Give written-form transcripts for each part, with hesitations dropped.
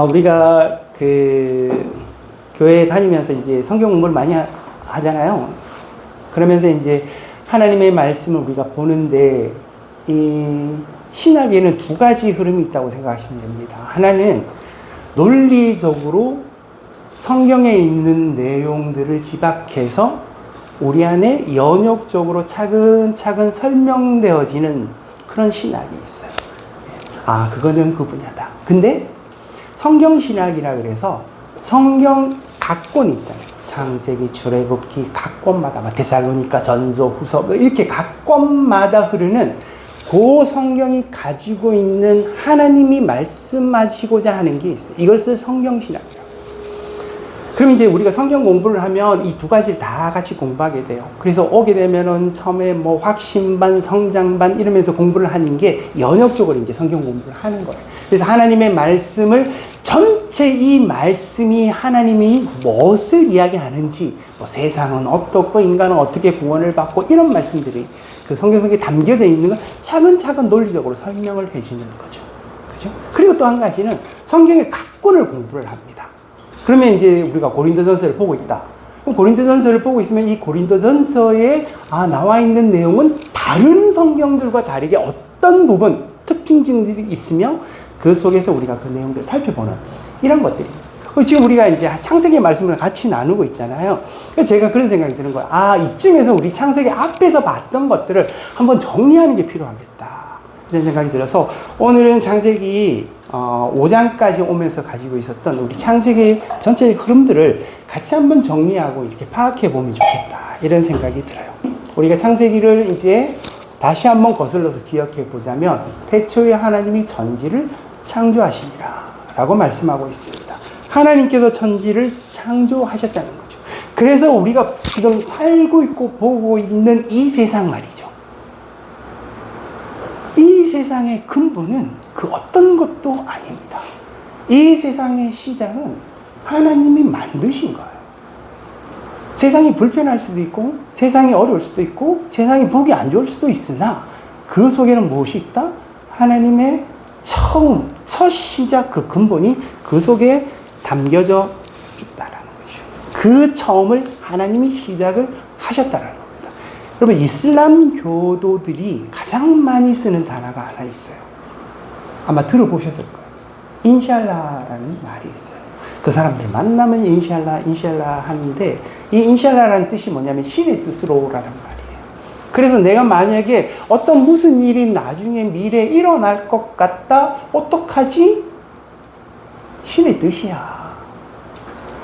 우리가 교회 다니면서 이제 성경 공부를 많이 하잖아요. 그러면서 이제 하나님의 말씀을 우리가 보는데, 이 신학에는 두 가지 흐름이 있다고 생각하시면 됩니다. 하나는 논리적으로 성경에 있는 내용들을 집약해서 우리 안에 연역적으로 차근차근 설명되어지는 그런 신학이 있어요. 그거는 그 분야다. 근데 성경신학이라 그래서 성경 각권 있잖아요. 창세기, 출애굽기 각권마다, 데살로니가 전서, 후서, 이렇게 각권마다 흐르는 그 성경이 가지고 있는 하나님이 말씀하시고자 하는 게 있어요. 이것을 성경신학이라고. 그럼 이제 우리가 성경 공부를 하면 이 두 가지를 다 같이 공부하게 돼요. 그래서 오게 되면은 처음에 확신반, 성장반 이러면서 공부를 하는 게 연역적으로 이제 성경 공부를 하는 거예요. 그래서 하나님의 말씀을 전체 이 말씀이 하나님이 무엇을 이야기하는지, 세상은 어떻고 인간은 어떻게 구원을 받고 이런 말씀들이 그 성경 속에 담겨져 있는 걸 차근차근 논리적으로 설명을 해주는 거죠. 그죠? 그리고 또 한 가지는 성경의 각본을 공부를 합니다. 그러면 이제 우리가 고린도전서를 보고 있다. 그럼 고린도전서를 보고 있으면 이 고린도전서에 나와 있는 내용은 다른 성경들과 다르게 어떤 부분, 특징들이 있으며 그 속에서 우리가 그 내용들을 살펴보는 이런 것들입니다. 지금 우리가 이제 창세기 말씀을 같이 나누고 있잖아요. 그래서 제가 그런 생각이 드는 거예요. 이쯤에서 우리 창세기 앞에서 봤던 것들을 한번 정리하는 게 필요하겠다. 이런 생각이 들어서 오늘은 창세기 5장까지 오면서 가지고 있었던 우리 창세기 전체의 흐름들을 같이 한번 정리하고 이렇게 파악해 보면 좋겠다. 이런 생각이 들어요. 우리가 창세기를 이제 다시 한번 거슬러서 기억해 보자면 태초에 하나님이 천지를 창조하시니라 라고 말씀하고 있습니다. 하나님께서 천지를 창조하셨다는 거죠. 그래서 우리가 지금 살고 있고 보고 있는 이 세상 말이죠. 이 세상의 근본은 그 어떤 것도 아닙니다. 이 세상의 시작은 하나님이 만드신 거예요. 세상이 불편할 수도 있고, 세상이 어려울 수도 있고, 세상이 보기 안 좋을 수도 있으나 그 속에는 무엇이 있다? 하나님의 처음, 첫 시작 그 근본이 그 속에 담겨져 있다라는 것이죠. 그 처음을 하나님이 시작을 하셨다라는 겁니다. 여러분, 이슬람 교도들이 가장 많이 쓰는 단어가 하나 있어요. 아마 들어보셨을 거예요. 인샬라라는 말이 있어요. 그 사람들 만나면 인샬라 하는데, 이 인샬라라는 뜻이 뭐냐면 신의 뜻으로라는 말이에요. 그래서 내가 만약에 어떤 무슨 일이 나중에 미래에 일어날 것 같다, 어떡하지? 신의 뜻이야.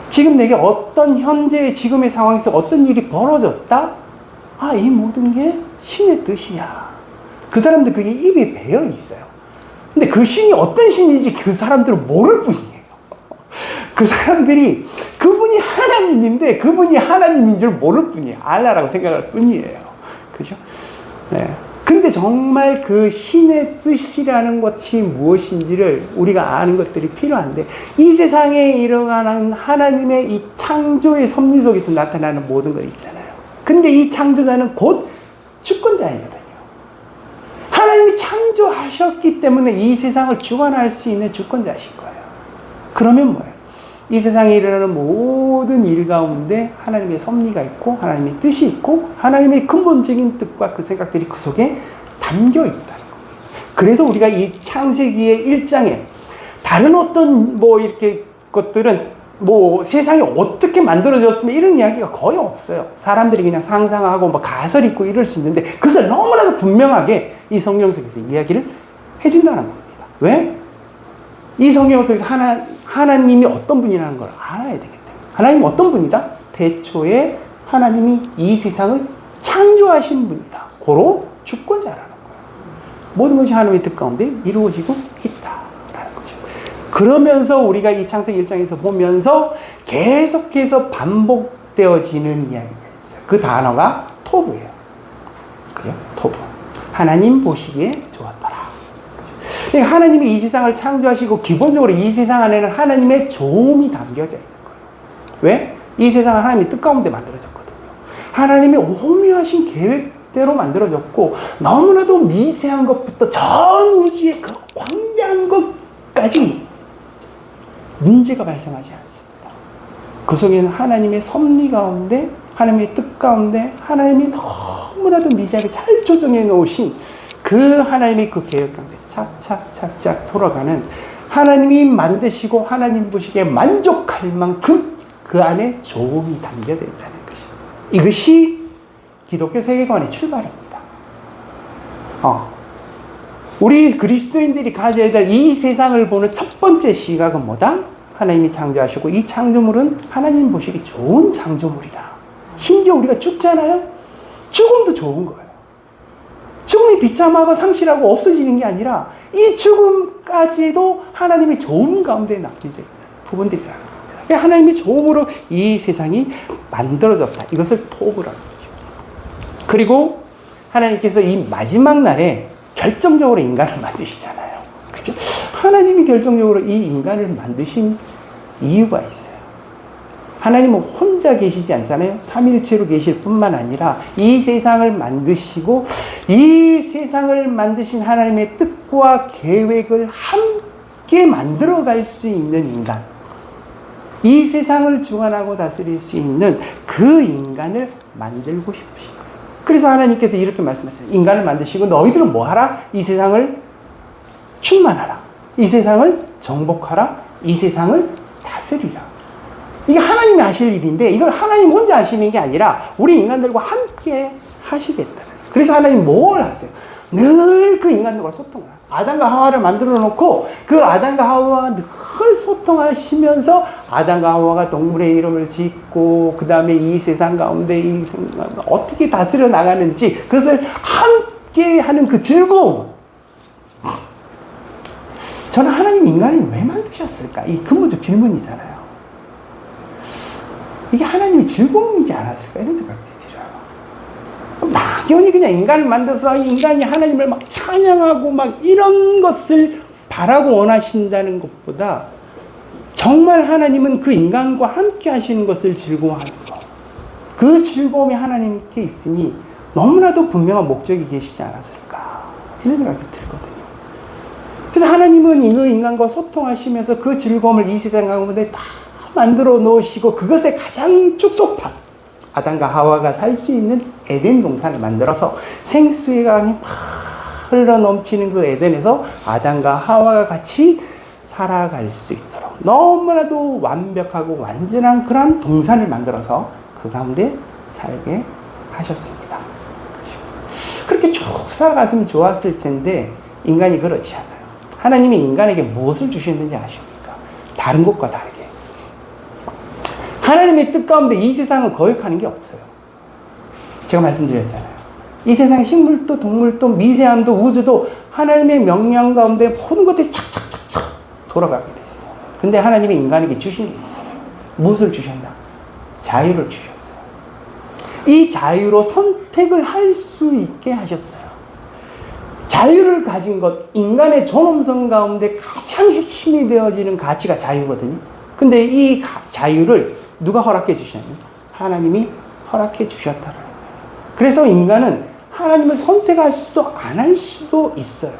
지금 내게 어떤 현재의 지금의 상황에서 어떤 일이 벌어졌다? 이 모든 게 신의 뜻이야. 그 사람들 그게 입에 배어 있어요. 근데 그 신이 어떤 신인지 그 사람들은 모를 뿐이에요. 그 사람들이 그분이 하나님인데 그분이 하나님인 줄 모를 뿐이에요. 알라라고 생각할 뿐이에요. 그죠? 네. 근데 정말 그 신의 뜻이라는 것이 무엇인지를 우리가 아는 것들이 필요한데, 이 세상에 일어나는 하나님의 이 창조의 섭리 속에서 나타나는 모든 것 있잖아요. 근데 이 창조자는 곧 주권자이거든요. 하나님이 창조하셨기 때문에 이 세상을 주관할 수 있는 주권자이신 거예요. 그러면 뭐예요? 이 세상에 일어나는 모든 일 가운데 하나님의 섭리가 있고 하나님의 뜻이 있고 하나님의 근본적인 뜻과 그 생각들이 그 속에 담겨 있다는 거예요. 그래서 우리가 이 창세기의 1장에 다른 어떤 이렇게 것들은 세상이 어떻게 만들어졌으면 이런 이야기가 거의 없어요. 사람들이 그냥 상상하고 가설 있고 이럴 수 있는데 그것을 너무나도 분명하게 이 성경 속에서 이야기를 해준다는 겁니다. 왜? 이 성경을 통해서 하나님이 어떤 분이라는 걸 알아야 되기 때문에. 하나님이 어떤 분이다? 태초에 하나님이 이 세상을 창조하신 분이다. 고로 주권자라는 거예요. 모든 것이 하나님의 뜻 가운데 이루어지고 있다라는 거죠. 그러면서 우리가 이 창세기 1장에서 보면서 계속해서 반복되어지는 이야기가 있어요. 그 단어가 토부예요. 그죠? 토부. 하나님 보시기에 좋았더라. 그러니까 하나님이 이 세상을 창조하시고 기본적으로 이 세상 안에는 하나님의 조음이 담겨져 있는 거예요. 왜? 이 세상은 하나님의 뜻 가운데 만들어졌거든요. 하나님의 오묘하신 계획대로 만들어졌고 너무나도 미세한 것부터 전 우주의 그 광대한 것까지 문제가 발생하지 않습니다. 그 속에는 하나님의 섭리 가운데, 하나님의 뜻 가운데, 하나님이 너무나도 미세하게 잘 조정해 놓으신 그 하나님의 그 계획 가운데 착착착착 돌아가는, 하나님이 만드시고 하나님 보시기에 만족할 만큼 그 안에 좋음이 담겨져 있다는 것이, 이것이 기독교 세계관의 출발입니다. 우리 그리스도인들이 가져야 될 이 세상을 보는 첫 번째 시각은 뭐다? 하나님이 창조하시고 이 창조물은 하나님 보시기 좋은 창조물이다. 심지어 우리가 죽잖아요. 죽음도 좋은 거예요. 죽음이 비참하고 상실하고 없어지는 게 아니라 이 죽음까지도 하나님의 좋은 가운데 남겨져 있는 부분들이라는 겁니다. 하나님의 좋음으로 이 세상이 만들어졌다. 이것을 토부라는 거죠. 그리고 하나님께서 이 마지막 날에 결정적으로 인간을 만드시잖아요. 그죠? 하나님이 결정적으로 이 인간을 만드신 이유가 있어요. 하나님은 혼자 계시지 않잖아요. 삼위일체로 계실 뿐만 아니라 이 세상을 만드시고 이 세상을 만드신 하나님의 뜻과 계획을 함께 만들어갈 수 있는 인간, 이 세상을 주관하고 다스릴 수 있는 그 인간을 만들고 싶으신 거예요. 그래서 하나님께서 이렇게 말씀하셨어요. 인간을 만드시고 너희들은 뭐 하라? 이 세상을 충만하라. 이 세상을 정복하라. 이 세상을 다스리라. 이게 하나님이 하실 일인데 이걸 하나님 혼자 하시는 게 아니라 우리 인간들과 함께 하시겠다. 그래서 하나님 뭘 하세요? 늘 그 인간들과 소통을 해요. 아담과 하와를 만들어 놓고 그 아담과 하와와 늘 소통하시면서 아담과 하와가 동물의 이름을 짓고 그 다음에 이 세상 가운데 이 세상 어떻게 다스려 나가는지 그것을 함께 하는 그 즐거움. 저는 하나님 인간을 왜 만드셨을까? 이 근본적 질문이잖아요. 이게 하나님의 즐거움이지 않았을까? 이런 생각이 들어요. 막연히 그냥 인간을 만들어서 인간이 하나님을 막 찬양하고 막 이런 것을 바라고 원하신다는 것보다 정말 하나님은 그 인간과 함께 하시는 것을 즐거워하는 것. 그 즐거움이 하나님께 있으니 너무나도 분명한 목적이 계시지 않았을까? 이런 생각이 들거든요. 그래서 하나님은 이 인간과 소통하시면서 그 즐거움을 이 세상 가운데 다 만들어 놓으시고 그것에 가장 축소판 아담과 하와가 살 수 있는 에덴 동산을 만들어서 생수의 강이 막 흘러 넘치는 그 에덴에서 아담과 하와가 같이 살아갈 수 있도록 너무나도 완벽하고 완전한 그런 동산을 만들어서 그 가운데 살게 하셨습니다. 그렇게 쭉 살아갔으면 좋았을 텐데 인간이 그렇지 않아요. 하나님이 인간에게 무엇을 주셨는지 아십니까? 다른 것과 다르게 하나님의 뜻 가운데 이 세상은 거역하는 게 없어요. 제가 말씀드렸잖아요. 이 세상의 식물도 동물도 미세함도 우주도 하나님의 명령 가운데 모든 것들이 착착착착 돌아가게 돼 있어요. 근데 하나님이 인간에게 주신 게 있어요. 무엇을 주셨나? 자유를 주셨어요. 이 자유로 선택을 할 수 있게 하셨어요. 자유를 가진 것, 인간의 존엄성 가운데 가장 핵심이 되어지는 가치가 자유거든요. 근데 이 자유를 누가 허락해 주셨냐? 하나님이 허락해 주셨다는 거예요. 그래서 인간은 하나님을 선택할 수도 안 할 수도 있어요.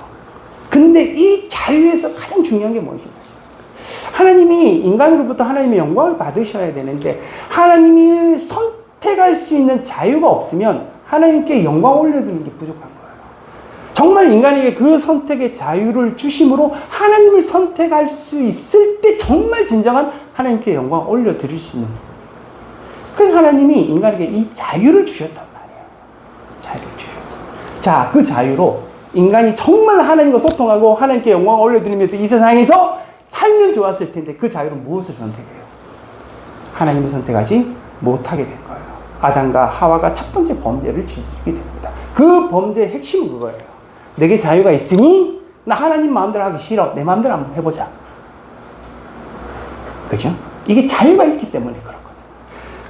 근데 이 자유에서 가장 중요한 게 무엇인가? 하나님이 인간으로부터 하나님의 영광을 받으셔야 되는데 하나님을 선택할 수 있는 자유가 없으면 하나님께 영광 올려드리는 게 부족한 거예요. 정말 인간에게 그 선택의 자유를 주심으로 하나님을 선택할 수 있을 때 정말 진정한 하나님께 영광 올려드릴 수 있는 부분이에요. 그래서 하나님이 인간에게 이 자유를 주셨단 말이에요. 자유를 주셨어요. 자, 그 자유로 인간이 정말 하나님과 소통하고 하나님께 영광 올려드리면서 이 세상에서 살면 좋았을 텐데 그 자유로 무엇을 선택해요? 하나님을 선택하지 못하게 된 거예요. 아담과 하와가 첫 번째 범죄를 저지르게 됩니다. 그 범죄의 핵심은 그거예요. 내게 자유가 있으니 나 하나님 마음대로 하기 싫어. 내 마음대로 한번 해보자. 그죠? 이게 자유가 있기 때문에 그렇거든요.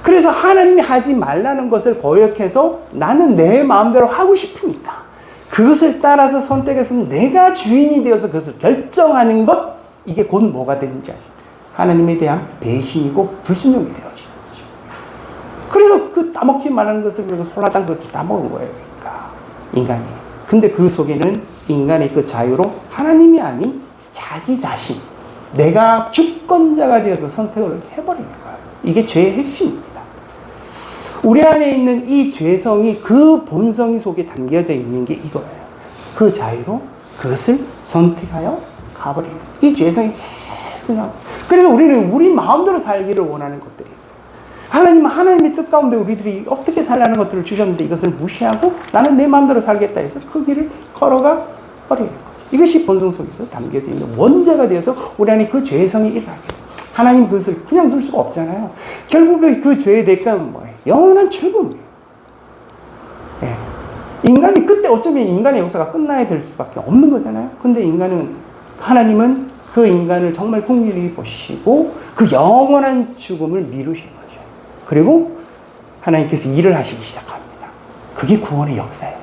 그래서 하나님이 하지 말라는 것을 거역해서 나는 내 마음대로 하고 싶으니까 그것을 따라서 선택해서 내가 주인이 되어서 그것을 결정하는 것, 이게 곧 뭐가 되는지 아시죠? 하나님에 대한 배신이고 불순종이 되어지는 거죠. 그래서 그 따먹지 말라는 것을, 홀라당 것을 따먹은 거예요. 그러니까 인간이. 근데 그 속에는 인간의 그 자유로 하나님이 아닌 자기 자신, 내가 주권자가 되어서 선택을 해버리는 거예요. 이게 죄의 핵심입니다. 우리 안에 있는 이 죄성이 그 본성이 속에 담겨져 있는 게 이거예요. 그 자유로 그것을 선택하여 가버리는 이 죄성이 계속 나옵니다. 그래서 우리는 우리 마음대로 살기를 원하는 것들이 있어요. 하나님의 뜻 가운데 우리들이 어떻게 살라는 것들을 주셨는데 이것을 무시하고 나는 내 마음대로 살겠다 해서 그 길을 걸어가 버리는 거죠. 이것이 본성 속에서 담겨져 있는 원죄가 되어서 우리 안에 그 죄성이 일어나게 돼요. 하나님 그것을 그냥 둘 수가 없잖아요. 결국 그 죄의 대가는 뭐예요? 영원한 죽음이에요. 예. 인간이 그때 어쩌면 인간의 역사가 끝나야 될 수밖에 없는 거잖아요. 근데 하나님은 그 인간을 정말 긍휼히 보시고 그 영원한 죽음을 미루신 거죠. 그리고 하나님께서 일을 하시기 시작합니다. 그게 구원의 역사예요.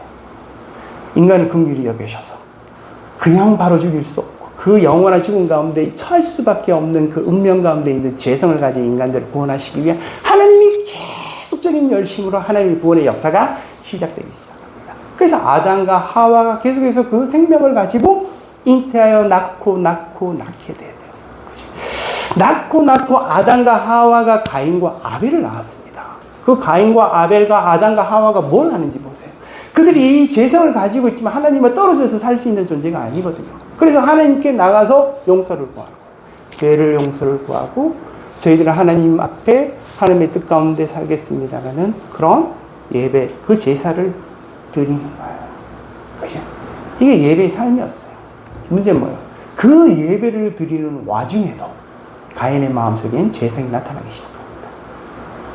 인간을 긍휼히 여기셔서 그냥 바로 죽일 수 없고 그 영원한 죽음 가운데 처할 수밖에 없는 그 운명 가운데 있는 죄성을 가진 인간들을 구원하시기 위해 하나님이 계속적인 열심으로 하나님의 구원의 역사가 시작되기 시작합니다. 그래서 아담과 하와가 계속해서 그 생명을 가지고 잉태하여 낳게 되는 거죠. 낳고 아담과 하와가 가인과 아벨을 낳았습니다. 그 가인과 아벨과 아담과 하와가 뭘 하는지 보세요. 그들이 이 죄성을 가지고 있지만 하나님과 떨어져서 살 수 있는 존재가 아니거든요. 그래서 하나님께 나가서 용서를 구하고 죄를 용서를 구하고 저희들은 하나님 앞에 하나님의 뜻 가운데 살겠습니다라는 그런 예배, 그 제사를 드리는 거예요. 그죠? 이게 예배의 삶이었어요. 문제는 뭐예요? 그 예배를 드리는 와중에도 가인의 마음속엔 죄성이 나타나기 시작합니다.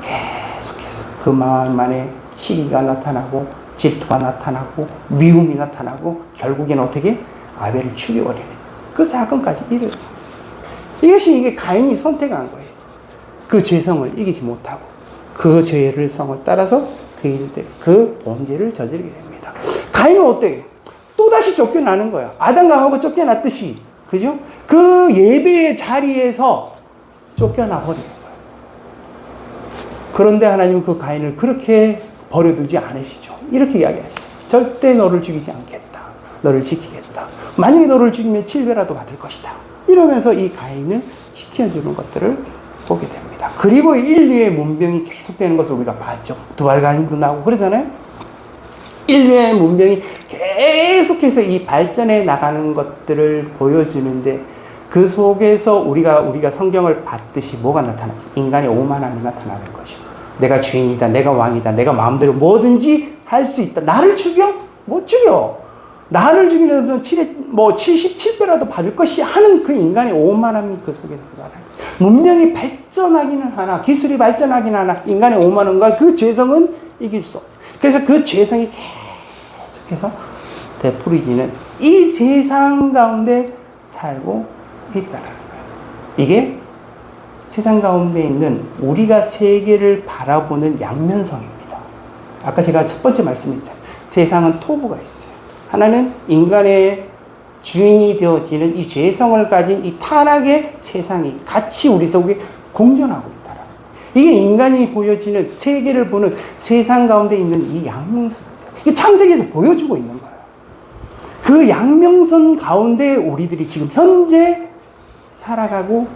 계속해서 그 마음 안에 시기가 나타나고 질투가 나타나고 미움이 나타나고 결국에는 어떻게? 아벨을 죽여버리는 그 사건까지 이르요. 이게 가인이 선택한 거예요. 그 죄성을 이기지 못하고 그 죄를 성을 따라서 그 범죄를 저지르게 됩니다. 가인은 어때요? 또다시 쫓겨나는 거예요. 아담과 하와가 쫓겨났듯이. 그죠? 그 예배의 자리에서 쫓겨나 버리는 거예요. 그런데 하나님은 그 가인을 그렇게 버려두지 않으시죠. 이렇게 이야기하시죠. 절대 너를 죽이지 않겠다. 너를 지키겠다. 만약에 너를 죽이면 7배라도 받을 것이다. 이러면서 이 가인을 지켜주는 것들을 보게 됩니다. 그리고 인류의 문명이 계속되는 것을 우리가 봤죠. 두발가인도 나오고 그러잖아요. 인류의 문명이 계속해서 이 발전해 나가는 것들을 보여주는데 그 속에서 우리가 성경을 봤듯이 뭐가 나타나지? 인간의 오만함이 나타나는 거죠. 내가 주인이다, 내가 왕이다, 내가 마음대로 뭐든지 할 수 있다. 나를 죽여? 못 죽여. 나를 죽이려면 77배라도 받을 것이 하는 그 인간의 오만함이 그 속에서 나타나요. 문명이 발전하기는 하나, 기술이 발전하기는 하나, 인간의 오만함과 그 죄성은 이길 수 없다. 그래서 그 죄성이 계속해서 되풀이지는 이 세상 가운데 살고 있다는 거예요. 이게 세상 가운데 있는 우리가 세계를 바라보는 양면성입니다. 아까 제가 첫 번째 말씀했잖아요. 세상은 토부가 있어요. 하나는 인간의 주인이 되어지는 이 죄성을 가진 이 타락의 세상이 같이 우리 속에 공존하고 있다. 이게 인간이 보여지는 세계를 보는 세상 가운데 있는 이 양면성입니다. 이게 창세기에서 보여주고 있는 거예요. 그 양면성 가운데 우리들이 지금 현재 살아가고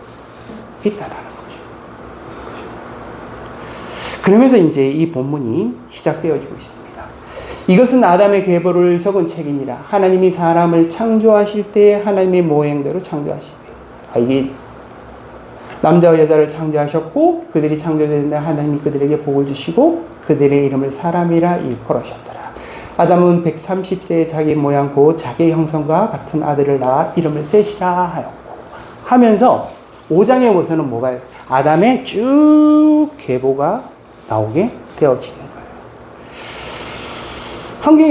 있다라는 거죠. 그러면서 이제 이 본문이 시작되어지고 있습니다. 이것은 아담의 계보를 적은 책이니라. 하나님이 사람을 창조하실 때 하나님의 모형대로 창조하시되. 이게 남자와 여자를 창조하셨고 그들이 창조되는데 하나님이 그들에게 복을 주시고 그들의 이름을 사람이라 일컬으셨더라. 아담은 130세에 자기 모양 곧 자기 형성과 같은 아들을 낳아 이름을 셋이라 하였고 하면서 5장에 보서는 뭐가 아담의 쭉 계보가 나오게 되어지는 거예요. 성경에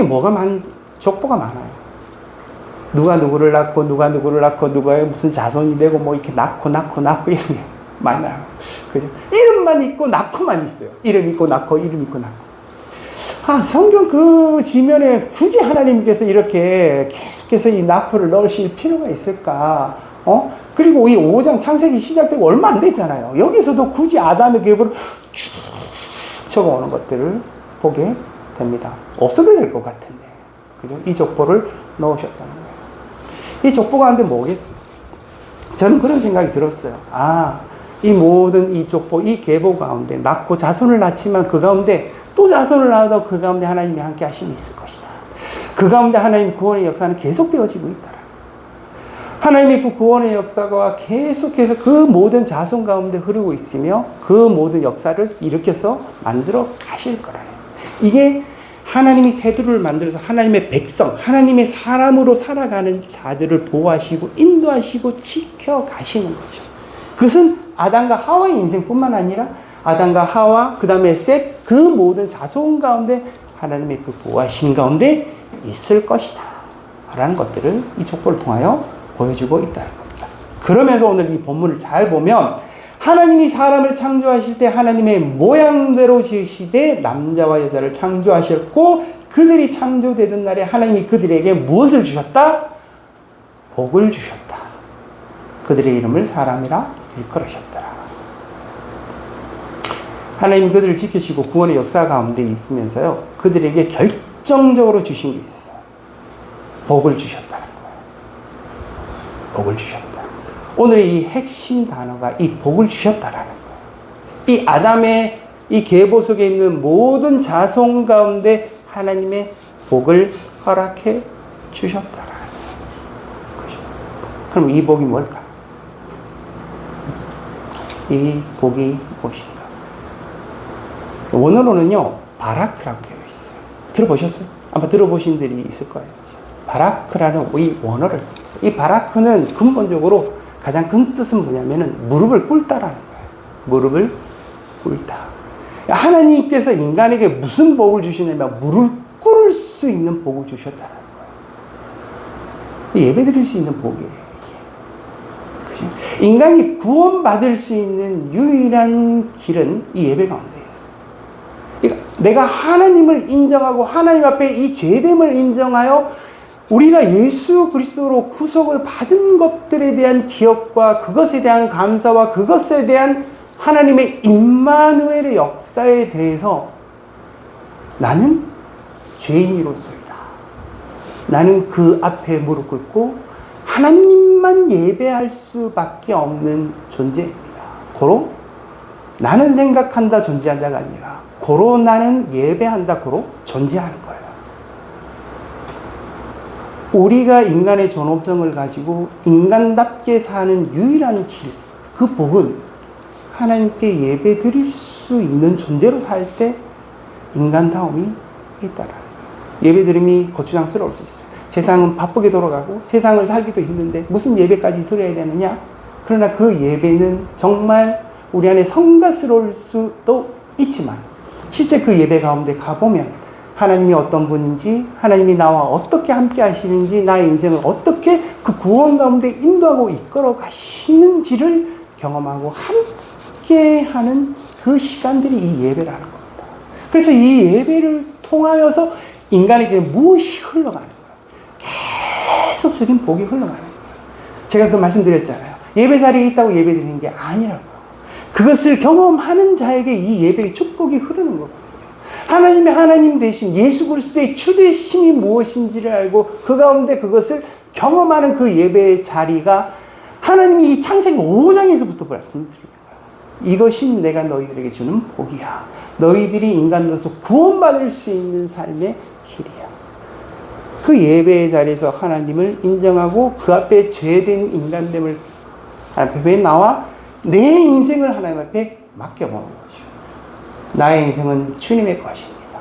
족보가 많아요. 누가 누구를 낳고 누가 누구를 낳고 누가 무슨 자손이 되고 뭐 이렇게 낳고 이런 게 많아요. 그죠? 이름만 있고 낳고만 있어요. 이름 있고 낳고 이름 있고 낳고. 성경 그 지면에 굳이 하나님께서 이렇게 계속해서 이 낳고를 넣으실 필요가 있을까? 그리고 이 5장 창세기 시작되고 얼마 안 됐잖아요. 여기서도 굳이 아담의 계보를 쭉 적어오는 것들을 보게 됩니다. 없어도 될 것 같은데. 그죠? 이 족보를 넣으셨다는 거예요. 이 족보 가운데 뭐겠어요? 저는 그런 생각이 들었어요. 이 모든 이 족보, 이 계보 가운데 낳고 자손을 낳지만 그 가운데 또 자손을 낳아도 그 가운데 하나님의 함께 하심이 있을 것이다. 그 가운데 하나님 구원의 역사는 계속되어지고 있다. 하나님의 그 구원의 역사가 계속해서 그 모든 자손 가운데 흐르고 있으며 그 모든 역사를 일으켜서 만들어 가실 거라요. 이게 하나님이 태도를 만들어서 하나님의 백성, 하나님의 사람으로 살아가는 자들을 보호하시고 인도하시고 지켜가시는 거죠. 그것은 아담과 하와의 인생뿐만 아니라 아담과 하와, 그 다음에 셋, 그 모든 자손 가운데 하나님의 그 보호하심 가운데 있을 것이다 라는 것들을 이 족보를 통하여 보여주고 있다는 겁니다. 그러면서 오늘 이 본문을 잘 보면 하나님이 사람을 창조하실 때 하나님의 모양대로 지으시되 남자와 여자를 창조하셨고 그들이 창조되던 날에 하나님이 그들에게 무엇을 주셨다? 복을 주셨다. 그들의 이름을 사람이라 일컬으셨더라. 하나님 그들을 지키시고 구원의 역사 가운데 있으면서요, 그들에게 결정적으로 주신 게 있어요. 복을 주셨다는 거예요. 복을 주셨다. 오늘의 이 핵심 단어가 이 복을 주셨다라는 거예요. 이 아담의 이 계보 속에 있는 모든 자손 가운데 하나님의 복을 허락해 주셨다라는 거예요. 그럼 이 복이 뭘까? 이 복이 무엇인가? 원어로는요, 바라크라고 되어 있어요. 들어보셨어요? 아마 들어보신 분들이 있을 거예요. 바라크라는 이 원어를 씁니다. 이 바라크는 근본적으로 가장 큰 뜻은 뭐냐면은 무릎을 꿇다라는 거예요. 무릎을 꿇다. 하나님께서 인간에게 무슨 복을 주시냐면 무릎 꿇을 수 있는 복을 주셨다는 거예요. 예배 드릴 수 있는 복이에요. 그죠? 인간이 구원받을 수 있는 유일한 길은 이 예배 가운데 있어요. 그러니까 내가 하나님을 인정하고 하나님 앞에 이 죄됨을 인정하여 우리가 예수 그리스도로 구속을 받은 것들에 대한 기억과 그것에 대한 감사와 그것에 대한 하나님의 임마누엘의 역사에 대해서 나는 죄인으로서이다. 나는 그 앞에 무릎 꿇고 하나님만 예배할 수밖에 없는 존재입니다. 고로 나는 생각한다 존재한다가 아니라 고로 나는 예배한다 고로 존재하는 거예요. 우리가 인간의 존엄성을 가지고 인간답게 사는 유일한 길, 그 복은 하나님께 예배 드릴 수 있는 존재로 살 때 인간다움이 있다라는 거예요. 예배 드림이 고추장스러울 수 있어요. 세상은 바쁘게 돌아가고 세상을 살기도 힘든데 무슨 예배까지 드려야 되느냐? 그러나 그 예배는 정말 우리 안에 성가스러울 수도 있지만 실제 그 예배 가운데 가보면 하나님이 어떤 분인지, 하나님이 나와 어떻게 함께 하시는지, 나의 인생을 어떻게 그 구원 가운데 인도하고 이끌어 가시는지를 경험하고 함께 하는 그 시간들이 이 예배라는 겁니다. 그래서 이 예배를 통하여서 인간에게 무엇이 흘러가는 거예요? 계속적인 복이 흘러가는 거예요. 제가 그 말씀드렸잖아요. 예배 자리에 있다고 예배 드리는 게 아니라고요. 그것을 경험하는 자에게 이 예배의 축복이 흐르는 거거든요. 하나님의 하나님 되신 예수 그리스도의 주되심이 무엇인지를 알고 그 가운데 그것을 경험하는 그 예배의 자리가 하나님이 이 창세기 5장에서부터 말씀을 드리는 거예요. 이것이 내가 너희들에게 주는 복이야. 너희들이 인간으로서 구원받을 수 있는 삶의 길이야. 그 예배의 자리에서 하나님을 인정하고 그 앞에 죄된 인간됨을 하나님 앞에 나와 내 인생을 하나님 앞에 맡겨보는 거죠. 나의 인생은 주님의 것입니다.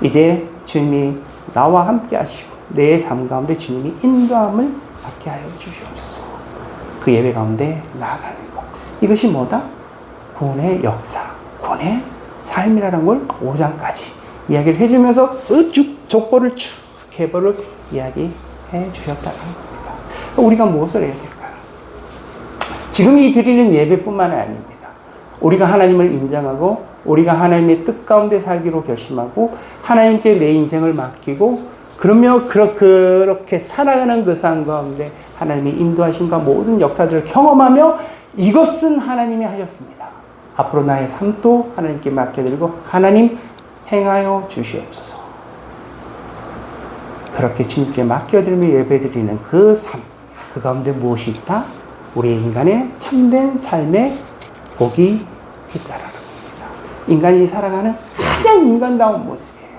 이제 주님이 나와 함께 하시고 내 삶 가운데 주님이 인도함을 받게 하여 주시옵소서. 그 예배 가운데 나아가는 것. 이것이 뭐다? 구원의 역사, 구원의 삶이라는 걸 5장까지 이야기를 해주면서 그 족보를 쭉 계보를 이야기해 주셨다는 겁니다. 우리가 무엇을 해야 될까요? 지금 이 드리는 예배뿐만 아닙니다. 우리가 하나님을 인정하고 우리가 하나님의 뜻 가운데 살기로 결심하고 하나님께 내 인생을 맡기고 그러며 그렇게 살아가는 그 삶 가운데 하나님의 인도하심과 모든 역사들을 경험하며 이것은 하나님이 하셨습니다. 앞으로 나의 삶도 하나님께 맡겨드리고 하나님 행하여 주시옵소서. 그렇게 주님께 맡겨드리며 예배드리는 그 삶, 그 가운데 무엇이 있다? 우리 인간의 참된 삶의 복이 있다라는 겁니다. 인간이 살아가는 가장 인간다운 모습이에요.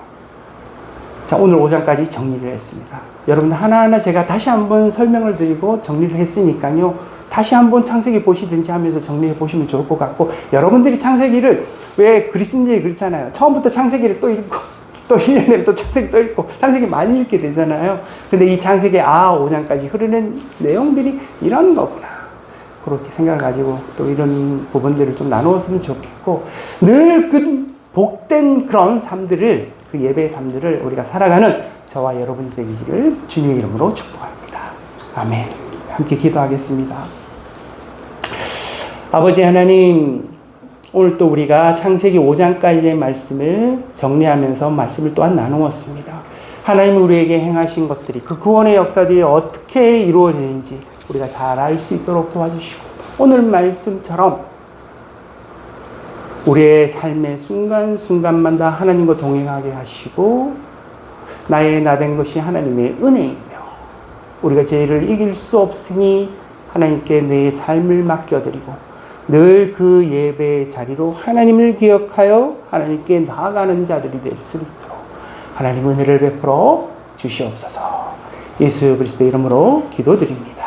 자, 오늘 5장까지 정리를 했습니다. 여러분 하나하나 제가 다시 한번 설명을 드리고 정리를 했으니까요. 다시 한번 창세기 보시든지 하면서 정리해 보시면 좋을 것 같고, 여러분들이 창세기를 왜 그리스도인들이 그렇잖아요. 처음부터 창세기를 또 읽고 또 1년 내로 또 창세기 또 읽고 창세기 많이 읽게 되잖아요. 근데 이 창세기 5장까지 흐르는 내용들이 이런 거구나, 그렇게 생각을 가지고 또 이런 부분들을 좀 나누었으면 좋겠고, 늘 그 복된 그런 삶들을, 그 예배의 삶들을 우리가 살아가는 저와 여러분이 되기를 주님의 이름으로 축복합니다. 아멘. 함께 기도하겠습니다. 아버지 하나님, 오늘 또 우리가 창세기 5장까지의 말씀을 정리하면서 말씀을 또한 나누었습니다. 하나님이 우리에게 행하신 것들이, 그 구원의 역사들이 어떻게 이루어지는지 우리가 잘 알 수 있도록 도와주시고, 오늘 말씀처럼 우리의 삶의 순간순간마다 하나님과 동행하게 하시고, 나의 나된 것이 하나님의 은혜이며 우리가 죄를 이길 수 없으니 하나님께 내 삶을 맡겨드리고 늘 그 예배의 자리로 하나님을 기억하여 하나님께 나아가는 자들이 될 수 있도록 하나님 은혜를 베풀어 주시옵소서. 예수 그리스도의 이름으로 기도드립니다.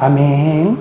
아멘.